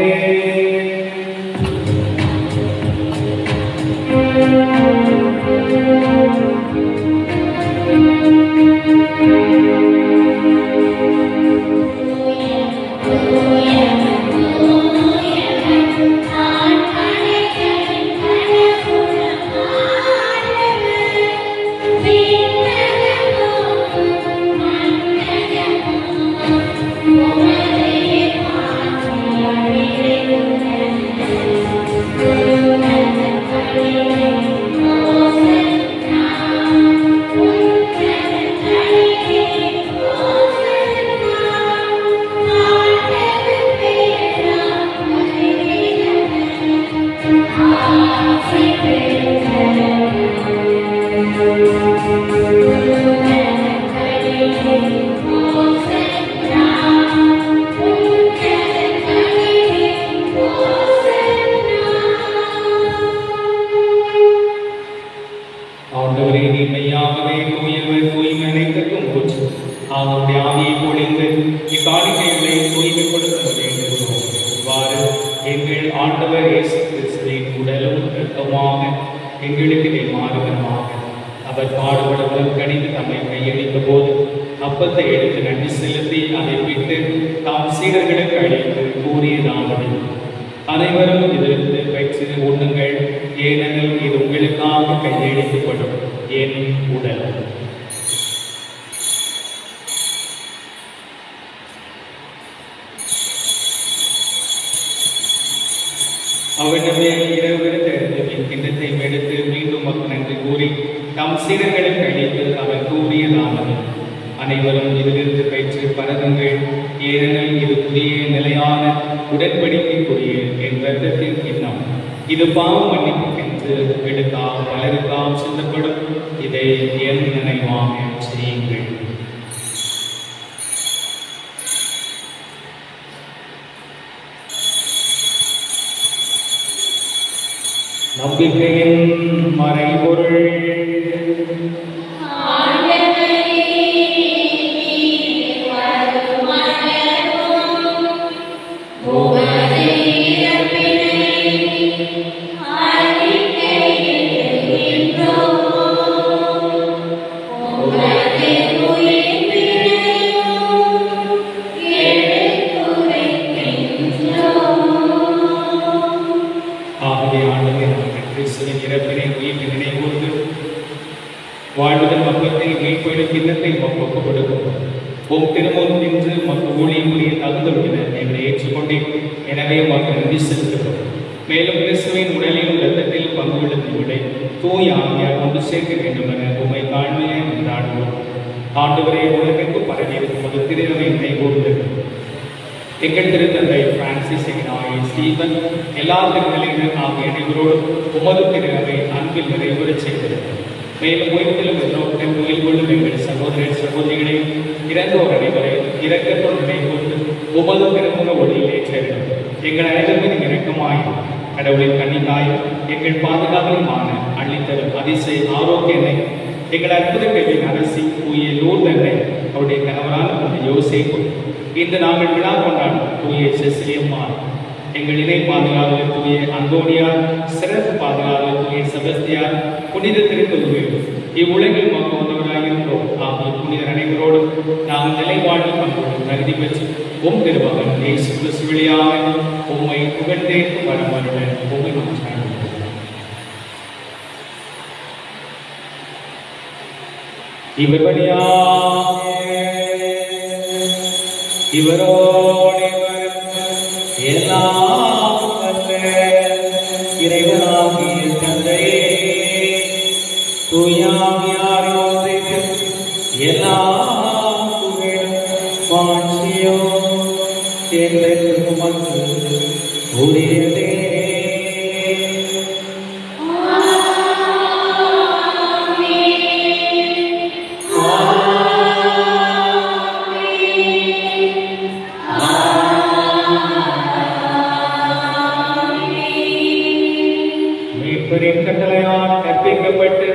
அவருடைய ஆவியை பொழிந்து இக்காணிக்கைகளை தூய்மைப்படுத்த வேண்டுகிறோம். இவ்வாறு எங்கள் ஆண்டவர் இயேசு கிறிஸ்துவின் உடலும் இரத்தமாக எங்களுக்கு மாறுவனமாக அவர் பாடுபட உடல் கணிந்து தம்மை கையளித்த போது அப்பத்தை எடுத்து நன்றி செலுத்தி அதை விட்டு தாம் சீடர்களுக்கு அளித்து கூறியதாவது, அனைவரும் இதிலிருந்து பெற்று உண்ணுங்கள், ஏனெனில் இது உங்களுக்காக கையளிக்கப்படும் என் உடல். அவரிடமே இரவு கிண்ணத்தை எடுத்து மீண்டும் நன்றி கூறி தம் சீடர்களுக்கு அளித்து அவர் கூறியதானது, அனைவரும் இதிலிருந்து பெற்று பரதுங்கள், ஏனெனில் இது புதிய நிலையான உடன்படிக்கைக்குரிய என் இரத்தத்தின் கிண்ணம். இது பாவ மன்னிப்புக்கென்று உங்களுக்காக பலருக்காக சிந்தப்படும். இதை என் நினைவாக செய்யுங்கள். நம்பிக்கையின் மறைபொருள். இறப்பினை உயிர்ப்பு நினைவுக்கு ஒப்புக் கொடுக்கும். உம் திருமுன் நின்று மக்கள் ஊழியம் புரிய தகுந்தவினர் எங்களை ஏற்றுக்கொண்டே, எனவே மக்கள் நன்றி செலுத்துகிறோம். மேலும் கிறிஸ்துவின் உடலிலும் இரத்தத்தில் பங்கு கொள்ளும்படி தூய ஆவியார் கொண்டு சேர்க்க வேண்டும் என உம்மை தாழ்மையை கொண்டாடுவோம். ஆண்டவரே, உலகிற்கு பரவி இருக்கும் ஒரு திருவை கைகூர்ந்தது. எங்கள் திருத்தந்தை பிரான்சிஸ் எங்கனாய் ஸ்டீபன் எல்லா திருநிலையினர் ஆகிய அனைவரோடும் உமது திருவை அன்பில் நிறைவுறச் செய்தது. மேலும் உயிர்த்திலும் எதிரோட்டம் உயிர் கொள்ளும் எங்கள் சகோதரர் சகோதரிகளை இறந்தோர் அனைவரை இரக்கத்தோடு நினைவுகொண்டு உமது திருமுக ஒளியில் ஏற்றேன். எங்கள் அனைவரும் இறக்கமாயும் கடவுளின் கண்ணிக்காயும் எங்கள் பாதுகாவலுமான அள்ளித்தரும் அதிசய ஆரோக்கியனை எங்கள் அற்புத கல்வியின் அரசி தூய லூர்தனை அவருடைய கணவரான புனித யோசேப்பு, இந்த நாங்கள் விழா கொண்டாடும் தூய செசிலியம்மாள், எங்கள் இணை பாதுகாவலர் தூய அந்தோனியார், சிறப்பு பாதுகாவலர் தூய செபஸ்தியார், புனித திருத்தொகுதியில் இவ்வுலகில் மக்கள் வந்தவராயிருந்தோம் ஆகிய புனிதர் அனைவரோடும் நாங்கள் நிலைவாழ்வில் பங்கோடு தகுதி பெற்று உம் திருமகன் இயேசு கிறிஸ்து வழியாக உம்மை புகழ்ந்தேற்று வரமருள உம்மை மாற்றாடுகிறோம். இவர் வழியாக இவரோடு எல்லாம் வல்ல இறைவனாகிய தந்தையே, தூயாவியாரின் ஒன்றிற்கு எல்லா புகழும் மாட்சியும் என்றென்றும் உமக்கு உரியதே. கட்டளையால் கற்பிக்கப்பட்டு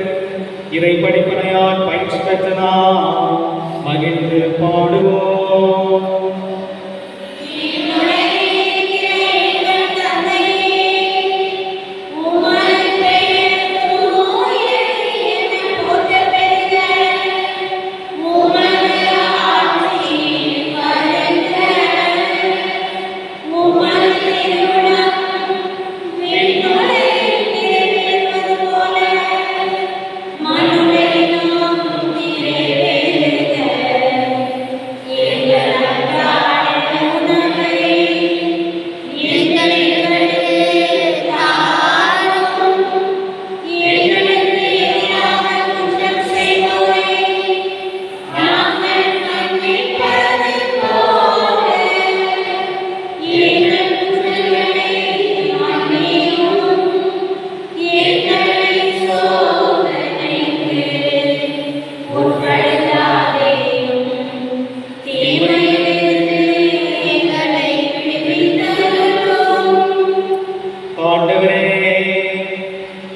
இறை படிப்பனையால் பயிற்சி பெற்றனா மகிழ்ந்து பாடுவோம்.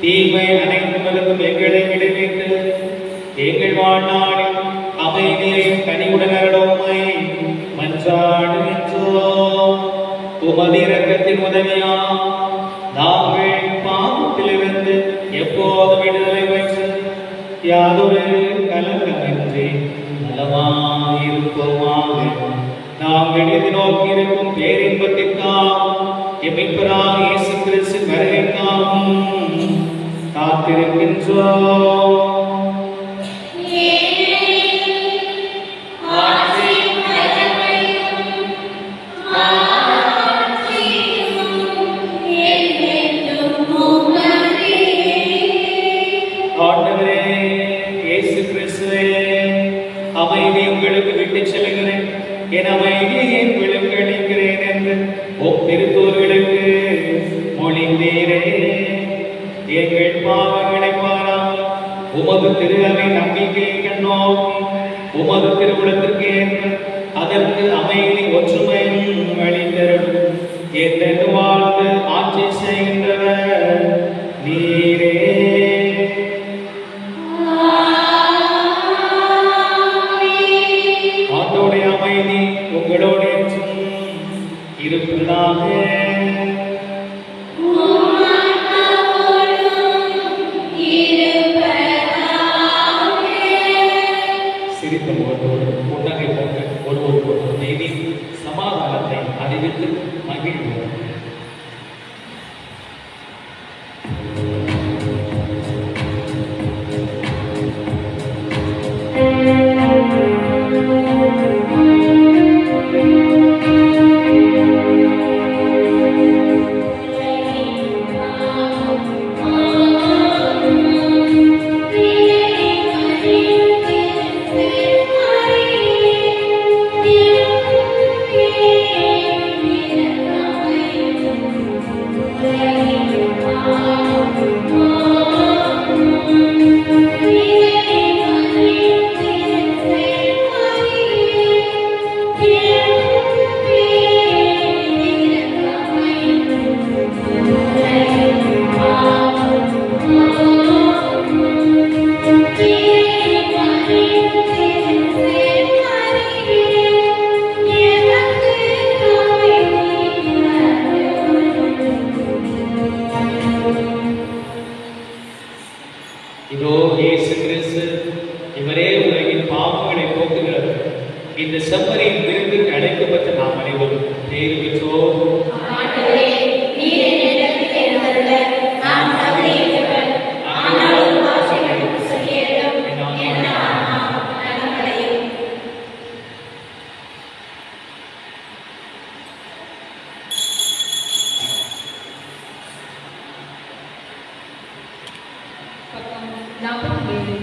தீமை அனைத்தும் எங்களை விடுவித்து எங்கள் வாழ்நாளில் அமைதியையும் கனிவுடன் அருளுமை மன்றாடுகின்றோம். உமது இரக்கத்தின் உதவியா நாங்கள் பாவத்திலிருந்து எப்போது விடுதலை பெற்று யாதொரு கலக்கமின்றி நலமாயிருப்போமாக. நாங்கள் எதிர்நோக்கி இருக்கும் பேரின்பத்திற்காக எமைப்பராக இயேசு கிறிஸ்து வருகைக்காகவும் காத்திருக்கின்றோம். ஆண்டவரே இயேசு கிறிஸ்துவே, அமைதி உங்களுக்கு விட்டு செல்கிறேன், என் அமைதியை உங்களுக்கு அளிக்கிறேன் என்று திருத்தூர்களுக்கு மொழிந்தீரே. எங்கள் பாவங்களை பாராமல் உமது திரு அவை நம்பிக்கையை கண்ணோக்கி உமது திருவுளத்திற்கு ஏற்ற அதற்கு அமைதி ஒற்றுமையும் அளித்தரும் என்றென்று வாழ்ந்து ஆட்சி செய்கின்றவர் நீரே. ஆண்டோடைய அமைதி உங்களோடு இருப்பதாக. சிரித்த முகத்தோடு புன்னகை போன்ற ஒருவருக்கொரு நீதி சமாதானத்தை அறிவித்து மகிழ்வோம். இந்த செம்மறியின் விருந்துக்கு அழைக்கப்பட்ட நாம் அனைவரும் பேர் பெற்றோர். ஆண்டவரே, நீர் என்னிடத்தில் எழுந்தருள நான் தகுதியற்றவன். ஆனாலும் வார்த்தை மட்டும் சொல்லியருளும். என் ஆன்மா நலமடையும். பக்கம் 47.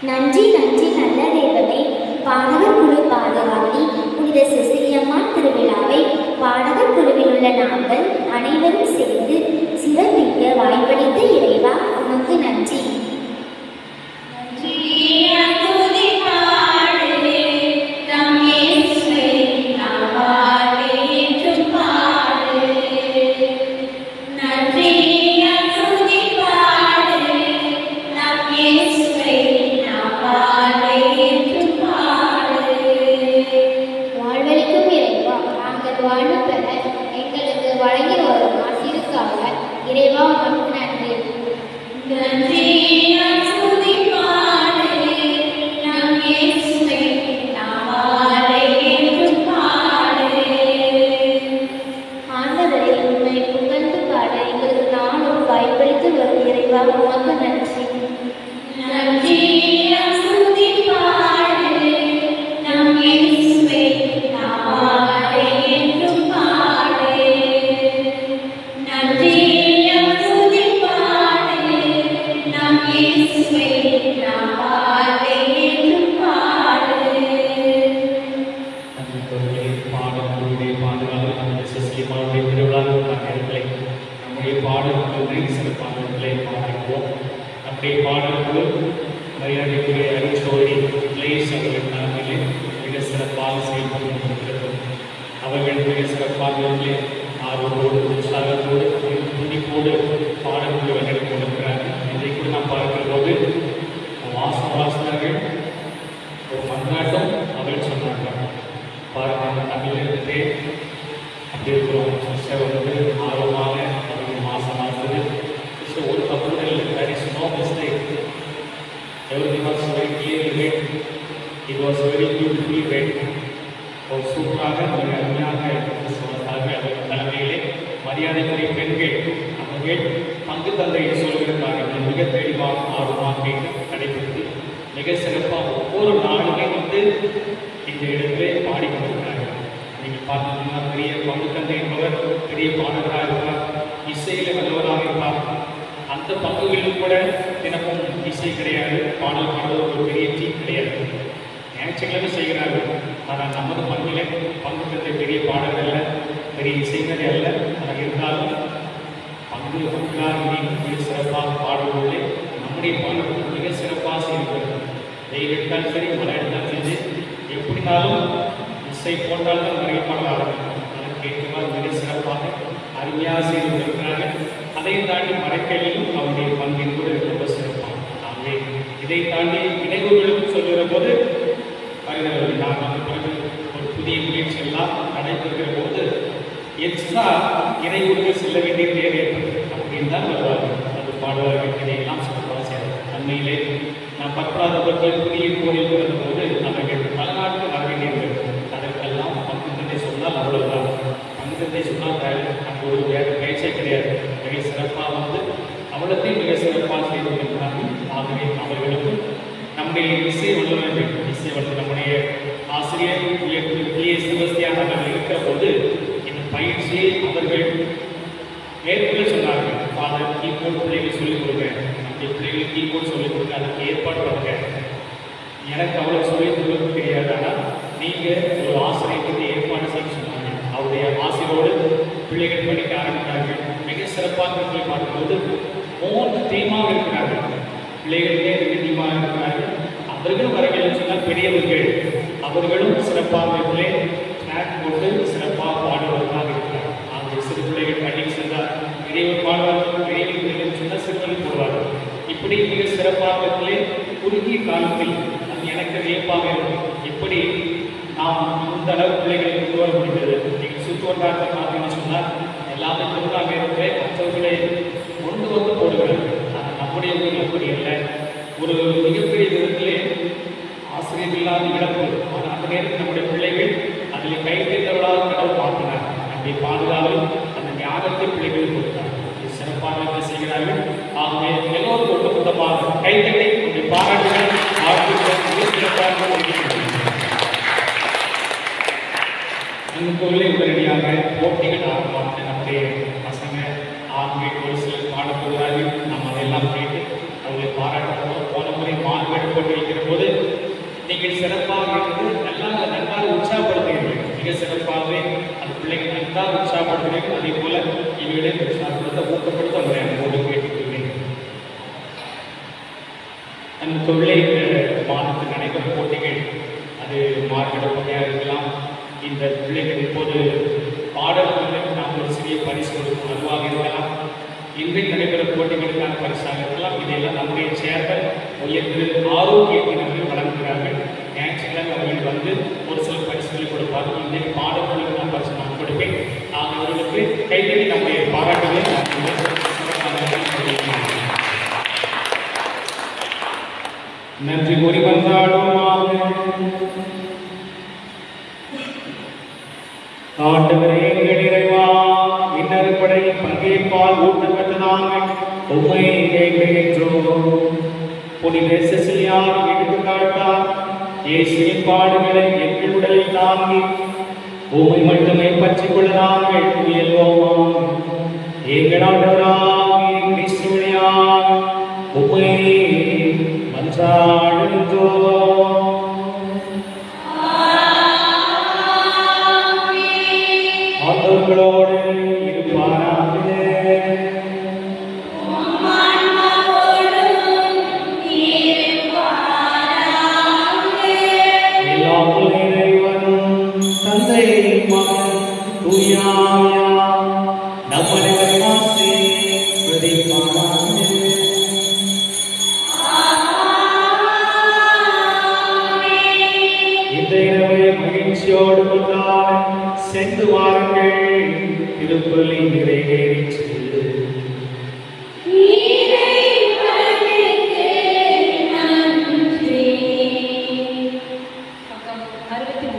நன்றி நன்றி நல்ல தேவனே. பாடகர் குழு பாதுகாட்டி புனித செசிலியம்மாள் திருவிழாவை பாடகர் குழுவில் உள்ள நாங்கள் அனைவரும் சேர்ந்து சிறப்பிக்க வாய்ப்பளித்த இறைவா உனக்கு நன்றி. வாழ்வு பெற எங்களுக்கு வழங்கி வரும் ஆசிரியருக்காக இறைவா உனக்கு நன்றி. சுரேஷ் அவர்கள் தலைமையிலே மிக சிறப்பாக செயல்பட்டு கொண்டிருக்கிறது. அவர்கள் மிக சிறப்பாக ஆர்வத்தோடு உற்சாகத்தோடு துணிப்போடு பாடல்களை வழிநடத்தி கொண்டிருக்கிறார்கள். இதை கூட நாம் பார்க்கிற போது வாசகர்கள் ஒரு மன்றாட்டம் அவர்கள் சொன்னாங்க. பாருங்க, தமிழிலிருந்தே அப்படி இருக்கிறோம். சிஸ்டர் வந்து ஆர்வமாக அவர்கள் மாசமாகிறது. சிஸ்டர் ஒரு தப்பு இல்லை, there is no mistake. Everything was very clearly read. It was very beautifully read. ஒரு சூப்பராக மிக அருமையாக சொன்னதாக அவர் தலைமையிலே மரியாதைக்குரிய பெண்கள் அவர்கள் பங்கு தந்தையை சொல்வதற்காக மிக தெளிவாக ஆர்வமாக நடைபெற்று மிக சிறப்பாக ஒவ்வொரு நாளுமே வந்து இந்த இடத்திலே பாடிக்கொண்டிருக்கிறார்கள். நீங்கள் பார்த்தீங்கன்னா பெரிய பங்கு தந்தை என்பவர் பெரிய பாடகராக இருப்பார், இசையில் வல்லவராக இருப்பார். அந்த பங்குகளிலும் கூட தினமும் இசை கிடையாது, பாடல் பாடுவது ஒரு பெரிய டீம் கிடையாது, ஞாயிற்றுக்கிழமை செய்கிறார்கள். ஆனால் நமது பங்கிலே பங்கு தந்தை பெரிய பாடகர் அல்ல, பெரிய இசைஞர் அல்ல. ஆனால் இருந்தாலும் பங்குகளாக மிக சிறப்பாக பாடுவதில்லை. நம்முடைய பாடல்கள் மிக சிறப்பாக செய்கிறது. வெயில் எடுத்தாலும் சரி, மழை எடுத்தாலும் சரி, எப்படினாலும் இசை போட்டால்தான் நிறைய பாடல் ஆரம்பிக்கும். அதற்கு ஏற்றவாறு மிக சிறப்பாக அருமையாக செய்து கொண்டிருக்கிறார்கள். அதையும் தாண்டி மறைக்கையிலும் அவருடைய பங்கின் கூட ரொம்ப சிறப்பாக. ஆகவே இதை தாண்டி இணைவுகளும் சொல்லுகிற போது நான் வந்து பிறகு ஒரு புதிய முயற்சி எல்லாம் நடைபெறுகிற போது எக்ஸ்ட்ரா இணைவுக்கு செல்ல வேண்டிய தேவை ஏற்படுது. அப்படின்னு தான் வருவார்கள். அது பாடுவார்கள், இதையெல்லாம் சிறப்பாக செய்வார். அண்மையிலே நான் 10வது வகுப்பில் புதிய கோயில் பிறந்த போது அவர்கள் பல நாட்கள் வர வேண்டியிருக்கிறது. அதற்கெல்லாம் பங்கு தந்தை சொன்னால் அவ்வளவுதான். பங்கு தந்தை சொன்னால் அங்கே ஒரு வேறு பேச்சே கிடையாது. மிக சிறப்பாக வந்து அவ்வளோத்தையும் மிக சிறப்பாக செய்து கொண்டிருக்கிறார்கள். ஆகவே அவர்களுக்கு நம்முடைய இசை வல்லுநர்கள், இசை வல்லுநர் நம்முடைய ஆசிரியர் புதிய செபஸ்தியான் அவர்கள் இருக்கிற போது இந்த பயிற்சியை அவர்கள் மேற்கொள்ள சொன்னார்கள். ஃபாதர் கீபோர்டு பிள்ளைகள் சொல்லிக் கொடுங்க, நம்முடைய பிள்ளைகள் கீபோர்டு சொல்லிக் கொடுங்க, அதுக்கு ஏற்பாடு பண்ணுங்க. எனக்கு அவ்வளோ சொல்லிக் கொடுக்க தெரியாது, ஆனால் நீங்கள் ஒரு ஆசிரியருக்கு ஏற்பாடு செய்ய சொன்னாங்க. அவருடைய ஆசிரியரோடு பிள்ளைகள் படிக்க ஆரம்பித்தார்கள். மிக சிறப்பாக பிள்ளை பார்க்கும்போது 3 தீமாக இருக்கிறார்கள். பிள்ளைகளே 2 தீமாக இருக்கிறார்கள். அவர்களும் வரவில்லை சொன்னால் பெரியவர்கள் அவர்களும் சிறப்பாக ட்ராக் போட்டு சிறப்பாக பாடுவதற்காக இருக்கிறார்கள். அந்த சிறு பிள்ளைகள் பள்ளிக்கு சென்றால் பெரியவர் பாடுவார்கள், பெரியவர் பிள்ளைகள் சொன்னால் சிறுவர்கள் போடுவார்கள். இப்படி மிக சிறப்பாக குறுகிய காலத்தில் அது எனக்கு வியப்பாக இருக்கும். எப்படி நாம் இந்த அளவு பிள்ளைகளை கொண்டு வர முடிந்தது. நீங்கள் சுற்றுவட்டாரத்தை பார்த்தீங்கன்னு சொன்னால் எல்லாமே பொருளாக இருந்து மற்றவர்களை கொண்டு வந்து போடுகிறார்கள். ஆனால் நம்முடைய ஊரில் அப்படி இல்லை. ஒரு மிகப்பெரிய விதத்திலே ஆசிரியர் இல்லாத இழப்பு. ஆனால் அந்த நேரத்தில் நம்முடைய பிள்ளைகள் அதில் கைத்தேர்ந்தவர்களாக கடவுள் மாற்றினார். நம்முடைய பாதுகாவல் அந்த ஞானத்தை பிள்ளைகள் கொடுத்தார். சிறப்பாக செய்கிறார்கள். ஆகவே எல்லோரும் ஒட்டுமொத்தமாக கைத்தட்டை நம்முடைய பாராட்டுகள் வாழ்த்துக்கள் சிறப்பாக அங்குள்ளே உடனடியாக போட்டிகள் ஆரம்பமாக நம்முடைய பசங்க ஆண்கள் ஒரு சிலர் பாடப்படுகிறார்கள். நாம் அதையெல்லாம் கேட்டு அவர்களை பாராட்டுகிறோம். போன முறை மாண்பேடு போட்டு வைக்கிற போது நீங்கள் சிறப்பாக இருந்து நன்றாக உற்சாகப்படுத்துகிறீர்கள். மிக சிறப்பாகவே அந்த பிள்ளைகள் நன்றாக உற்சாகப்படுத்துகிறீர்கள். அதே போல இவர்களை உற்சாகப்படுத்த ஊக்கப்படுத்த அவரை அன்போடு கேட்டுக்கொள்கிறேன். அந்த தொழிலை மாதத்தில் நடைபெறும் போட்டிகள் அது மார்க்கெட் போட்டியாக இருக்கலாம். இந்த பிள்ளைகள் இப்போது பாடல்களுக்கு நாம் ஒரு சிறிய பரிசு கொடுக்கும் அதுவாக இருக்கலாம். இன்றைக்கு நடைபெறும் போட்டிகளுக்கான பரிசாக இருக்கலாம். இதையெல்லாம் நம்முடைய சேர்மன் உயர்ந்து ஆரோக்கியத்தினர்கள் வழங்குகிறார்கள். ஞாயிற்றுக்கிழமை அவர்கள் வந்து ஒரு சில பரிசுகளை கொடுப்பார்கள். இன்றைக்கு பாடல்களுக்கு நான் பரிசு நான் கொடுப்பேன். அவர்களுக்கு கைத்தறி நம்முடைய பாராட்டுகளை நன்றி கூறி வந்தாலும் ஆண்டவரே எங்கள் இறைவா, இன்னறுபடை பங்கேற்பால் ஊட்டப்பட்ட நாங்கள் உம்மை கேட்கின்றோம். புனித செசிலியார் எடுத்துக்காட்டார் இயேசுவின் பாடுகளை எங்கள் உடலில் தாங்கி உம்மை மட்டுமே பற்றிக் கொள்ள நாங்கள் முயல்வோமா. எங்கள் ஆண்டவராகிய கிறிஸ்துவினால் உம்மை மன்றாடுகின்றோம். ஆண்டவர்களோடு இருப்பாராக. மகிழ்ச்சியோடு கொண்டாட சென்று வாருங்கள். திருப்பலி நிறைவேறிற்று. பக்கம் 69.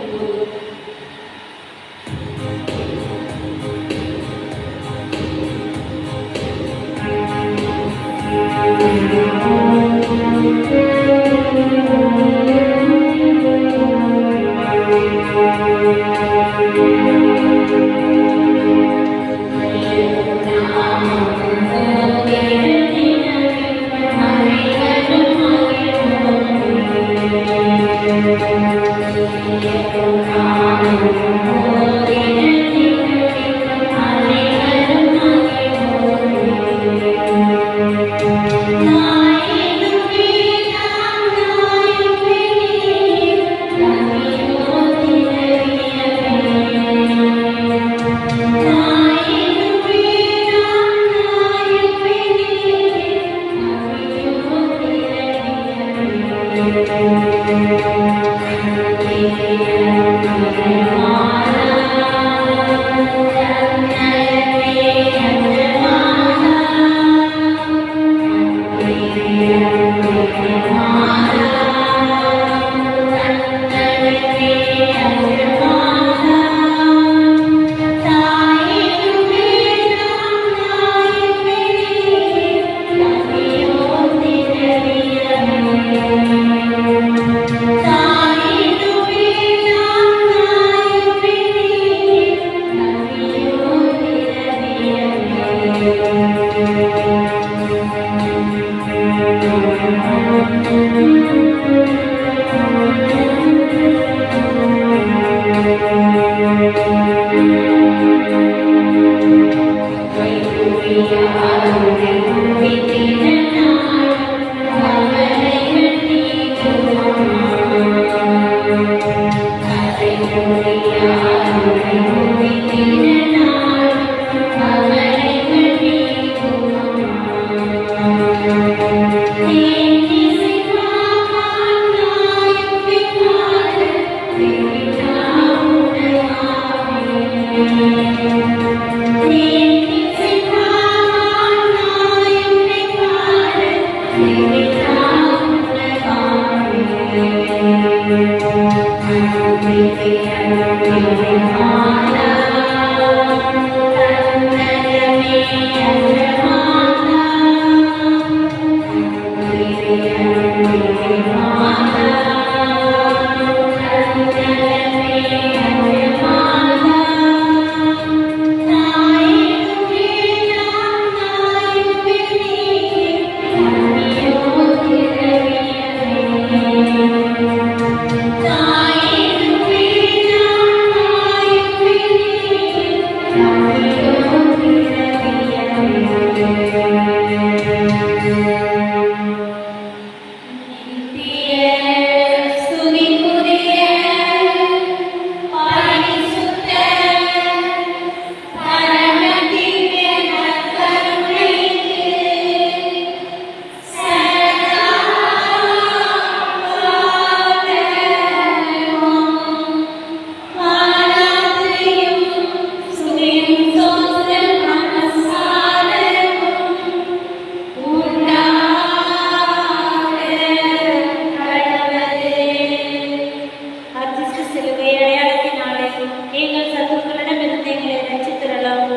எங்கள் சத்துக்களிடமிருந்து எங்களை ரட்சித்திரலாம்.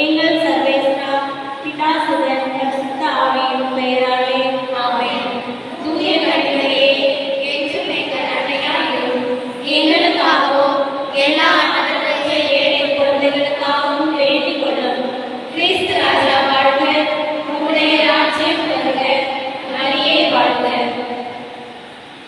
எங்கள் சர்வேஸ்வரா பிதா சுதன்